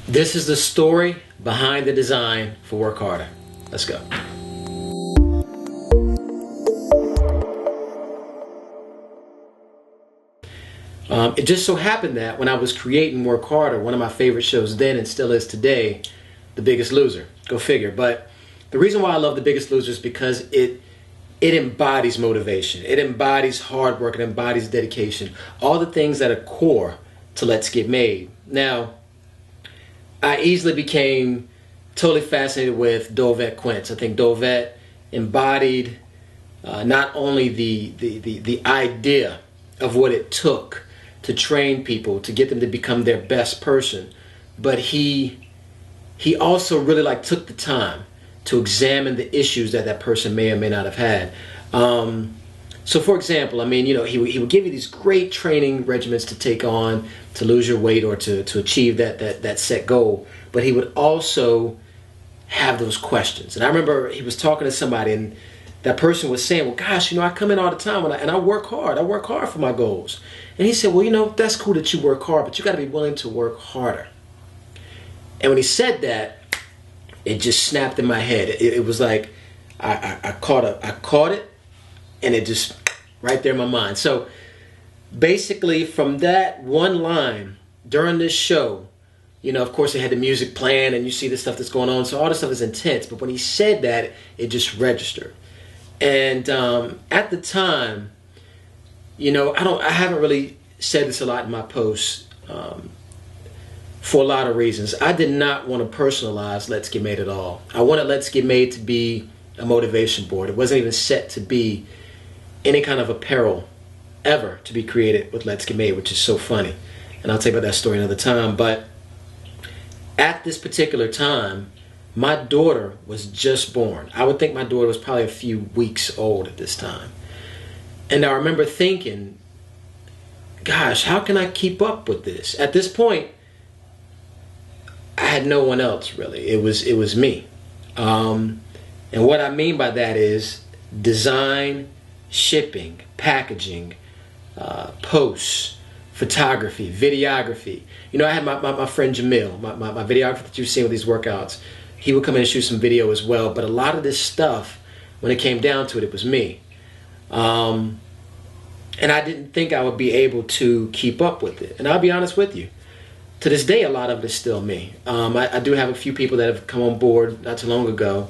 This is the story behind the design for Work Harder. Let's go. It just so happened that when I was creating Work Harder, one of my favorite shows then and still is today, The Biggest Loser. Go figure. But the reason why I love The Biggest Loser is because it embodies motivation. It embodies hard work. It embodies dedication. All the things that are core to Let's Get Made. Now, I easily became totally fascinated with Dovette Quince. I think Dovette embodied not only the idea of what it took to train people, to get them to become their best person, but he also really took the time to examine the issues that person may or may not have had. So for example, he would give you these great training regimens to take on, to lose your weight or to achieve that set goal. But he would also have those questions. And I remember he was talking to somebody and that person was saying, well, gosh, I come in all the time and I work hard. I work hard for my goals. And he said, well, that's cool that you work hard, but you got to be willing to work harder. And when he said that, it just snapped in my head. It was like I caught it, and it just right there in my mind. So basically from that one line during this show, of course they had the music playing and you see the stuff that's going on. So all this stuff is intense. But when he said that, it just registered. And at the time, I haven't really said this a lot in my posts for a lot of reasons. I did not want to personalize Let's Get Made at all. I wanted Let's Get Made to be a motivation board. It wasn't even set to be any kind of apparel ever to be created with Let's Get Made, which is so funny. And I'll tell you about that story another time. But at this particular time, my daughter was just born. I would think my daughter was probably a few weeks old at this time. And I remember thinking, gosh, how can I keep up with this? At this point, I had no one else really. It was me. And what I mean by that is design, shipping, packaging, posts, photography, videography. I had my friend Jamil, my videographer that you've seen with these workouts. He would come in and shoot some video as well. But a lot of this stuff, when it came down to it, it was me. And I didn't think I would be able to keep up with it. And I'll be honest with you. To this day, a lot of it is still me. I do have a few people that have come on board not too long ago.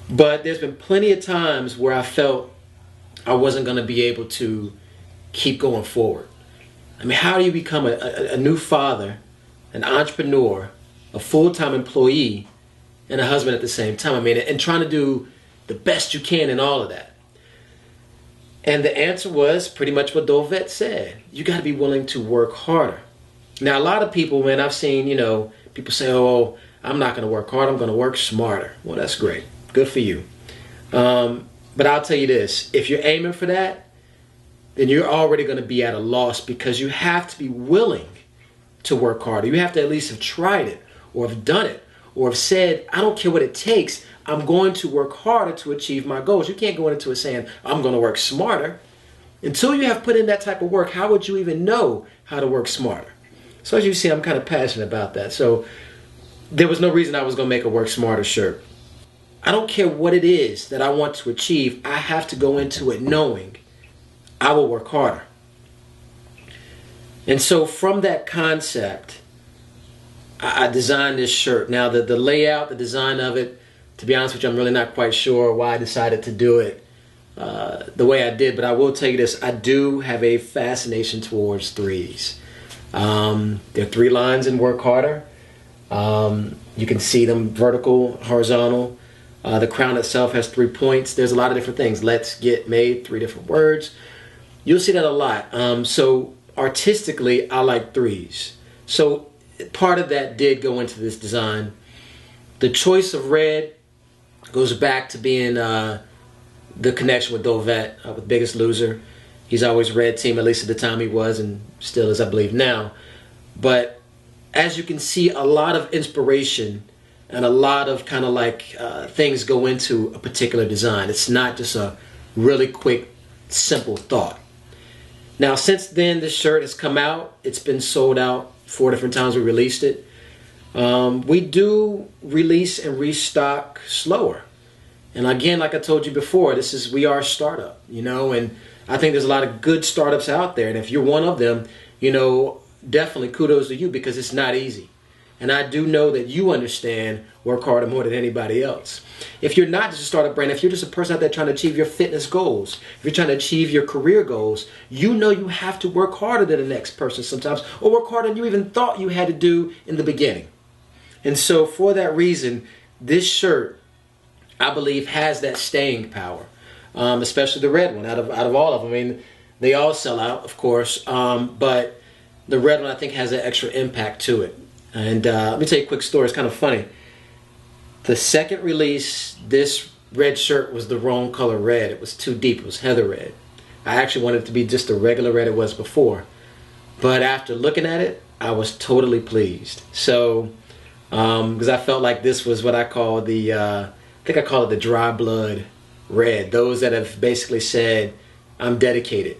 But there's been plenty of times where I felt I wasn't going to be able to keep going forward. How do you become a new father, an entrepreneur, a full-time employee, and a husband at the same time? And trying to do the best you can in all of that. And the answer was pretty much what Dovette said. You got to be willing to work harder. Now, a lot of people, man, I've seen, people say, oh, I'm not going to work hard. I'm going to work smarter. Well, that's great. Good for you. But I'll tell you this. If you're aiming for that, then you're already going to be at a loss because you have to be willing to work harder. You have to at least have tried it or have done it or have said, I don't care what it takes. I'm going to work harder to achieve my goals. You can't go into it saying, I'm going to work smarter. Until you have put in that type of work, how would you even know how to work smarter? So as you see, I'm kind of passionate about that. So there was no reason I was going to make a work smarter shirt. I don't care what it is that I want to achieve. I have to go into it knowing I will work harder. And so from that concept, I designed this shirt. Now the layout, the design of it, to be honest with you, I'm really not quite sure why I decided to do it the way I did. But I will tell you this, I do have a fascination towards threes. There are 3 lines in Work Harder. You can see them vertical, horizontal. The crown itself has 3 points. There's a lot of different things. Let's Get Made, 3 different words. You'll see that a lot. So artistically, I like 3s. So part of that did go into this design. The choice of red goes back to being the connection with Dovette, with Biggest Loser. He's always red team, at least at the time he was, and still is, I believe, now. But as you can see, a lot of inspiration and a lot of kind of things go into a particular design. It's not just a really quick, simple thought. Now, since then, this shirt has come out. It's been sold out 4 different times we released it. We do release and restock slower. And again, like I told you before, we are a startup, and I think there's a lot of good startups out there. And if you're one of them, definitely kudos to you, because it's not easy. And I do know that you understand work harder more than anybody else. If you're not just a startup brand, if you're just a person out there trying to achieve your fitness goals, if you're trying to achieve your career goals, you know you have to work harder than the next person sometimes, or work harder than you even thought you had to do in the beginning. And so for that reason, this shirt, I believe, has that staying power, especially the red one out of all of them. I mean, they all sell out, of course, but the red one I think has an extra impact to it. And let me tell you a quick story. It's kind of funny. The second release, this red shirt was the wrong color red. It was too deep. It was heather red. I actually wanted it to be just the regular red it was before. But after looking at it, I was totally pleased. So, because I felt like this was what I call I think I call it the dry blood red. Those that have basically said, I'm dedicated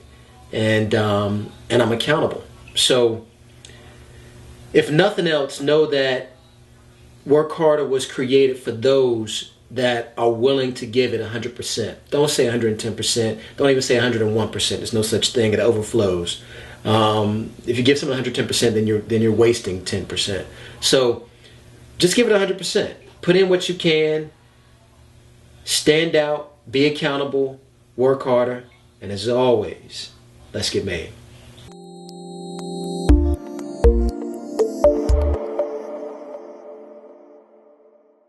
and I'm accountable. So, if nothing else, know that Work Harder was created for those that are willing to give it 100%. Don't say 110%. Don't even say 101%. There's no such thing. It overflows. If you give someone 110%, then you're wasting 10%. So just give it 100%. Put in what you can. Stand out. Be accountable. Work harder. And as always, let's get made.